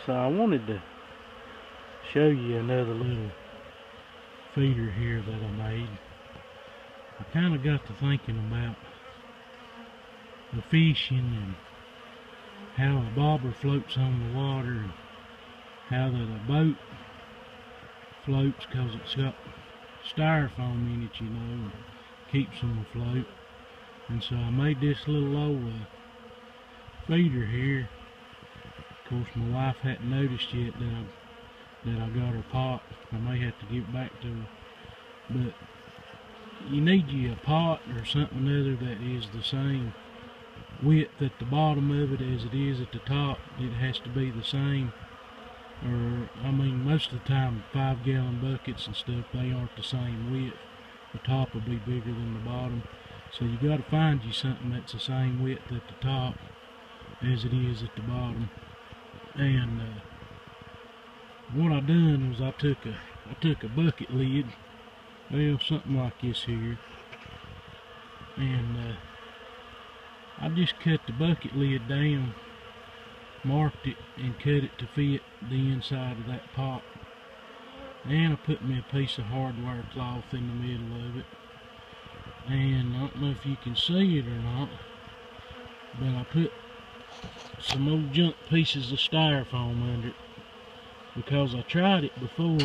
So I wanted to show you another little feeder here that I made. I kind of got to thinking about the fishing and how a bobber floats on the water and how that a boat floats because it's got styrofoam in it, and keeps them afloat. And so I made this little old feeder here. Of course, my wife hadn't noticed yet that I got her pot. I may have to give it back to her. But you need you a pot or something other that is the same width at the bottom of it as it is at the top. It has to be the same. Or, I mean, most of the time 5-gallon buckets and stuff, they aren't the same width. The top will be bigger than the bottom. So you got to find you something that's the same width at the top as it is at the bottom. And what I done was I took a bucket lid, well, something like this here, and I just cut the bucket lid down, marked it, and cut it to fit the inside of that pot. And I put me a piece of hardwire cloth in the middle of it. And I don't know if you can see it or not, but I put some old junk pieces of styrofoam under it because I tried it before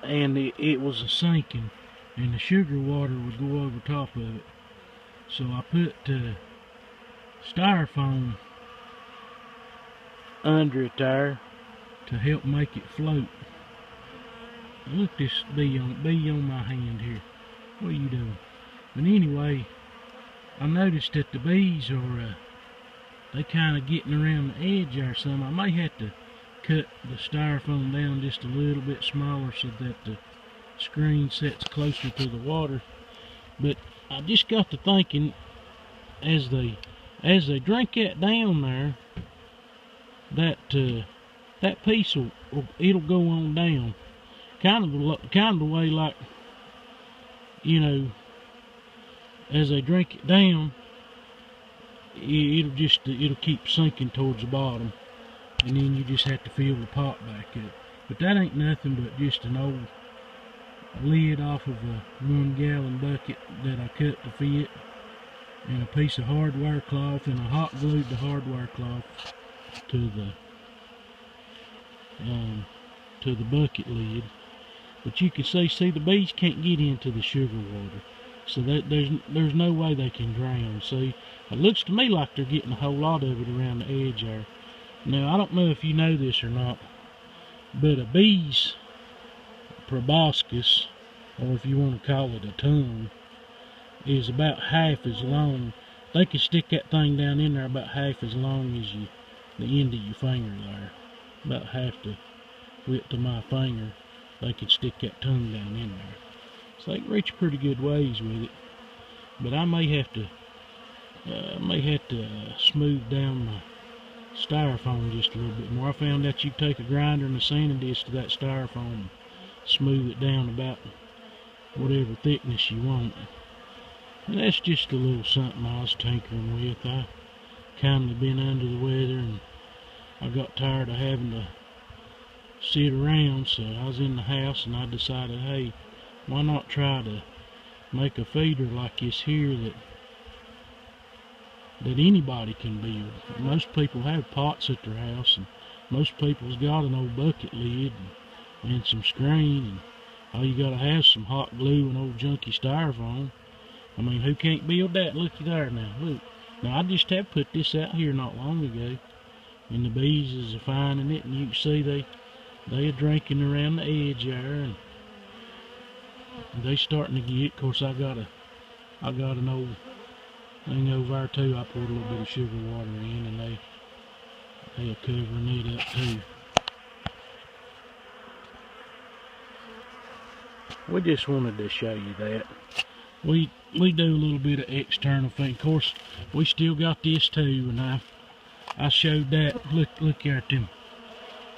and it was a sinking and the sugar water would go over top of it. So I put styrofoam under it there to help make it float. Look, this bee on my hand here. What are you doing? But anyway, I noticed that the bees are they kind of getting around the edge or something. I may have to cut the styrofoam down just a little bit smaller so that the screen sets closer to the water. But I just got to thinking, as they drink that down there, that piece it'll go on down, kind of the way, like, as they drink it down, it'll keep sinking towards the bottom, and then you just have to fill the pot back up. But that ain't nothing but just an old lid off of a 1-gallon bucket that I cut to fit, and a piece of hardwire cloth, and I hot glued the hardwire cloth to the bucket lid. But you can see the bees can't get into the sugar water, so that there's no way they can drown. See, it looks to me like they're getting a whole lot of it around the edge there. Now, I don't know if you know this or not, but a bee's proboscis, or if you want to call it a tongue, is about half as long. They can stick that thing down in there about half as long as the end of your finger there. About half the width of my finger, they can stick that tongue down in there. So they can reach pretty good ways with it. But I may have to smooth down my styrofoam just a little bit more. I found that you take a grinder and a sanding disc to that styrofoam and smooth it down about whatever thickness you want. And that's just a little something I was tinkering with. I kind of been under the weather and I got tired of having to sit around, so I was in the house and I decided, hey, why not try to make a feeder like this here that anybody can build. Most people have pots at their house, and most people's got an old bucket lid and some screen, and all you gotta have is some hot glue and old junky styrofoam. I mean, who can't build that? Looky there now, look. Now, I just have put this out here not long ago, and the bees is finding it, and you can see they are drinking around the edge there, and they starting to get. Of course, I got an old thing over there too. I poured a little bit of sugar water in, and they are covering it up too. We just wanted to show you that. We do a little bit of external thing. Of course, we still got this too, and I showed that. Look here at them.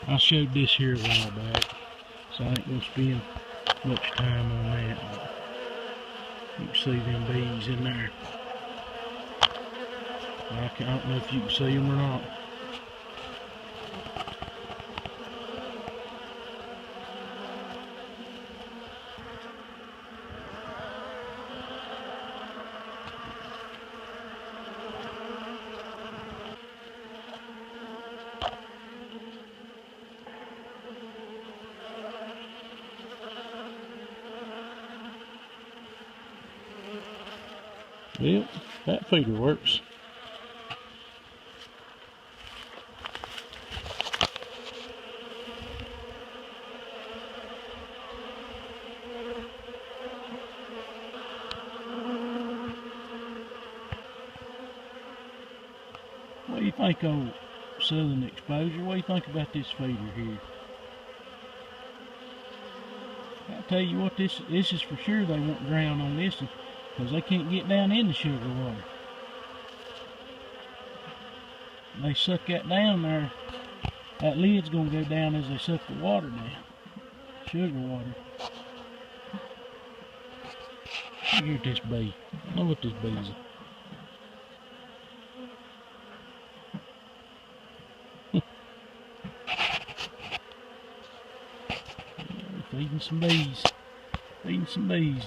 I showed this here a while back, so I ain't gonna spend much time on that. You can see them bees in there. I don't know if you can see them or not. Well, that feeder works. What do you think, old Southern Exposure? What do you think about this feeder here? I tell you what, this is for sure they won't drown on this one, because they can't get down in the sugar water. They suck that down there, that lid's gonna go down as they suck the water down. Sugar water. Look at this bee. Look what this bee's. Feeding some bees. Feeding some bees.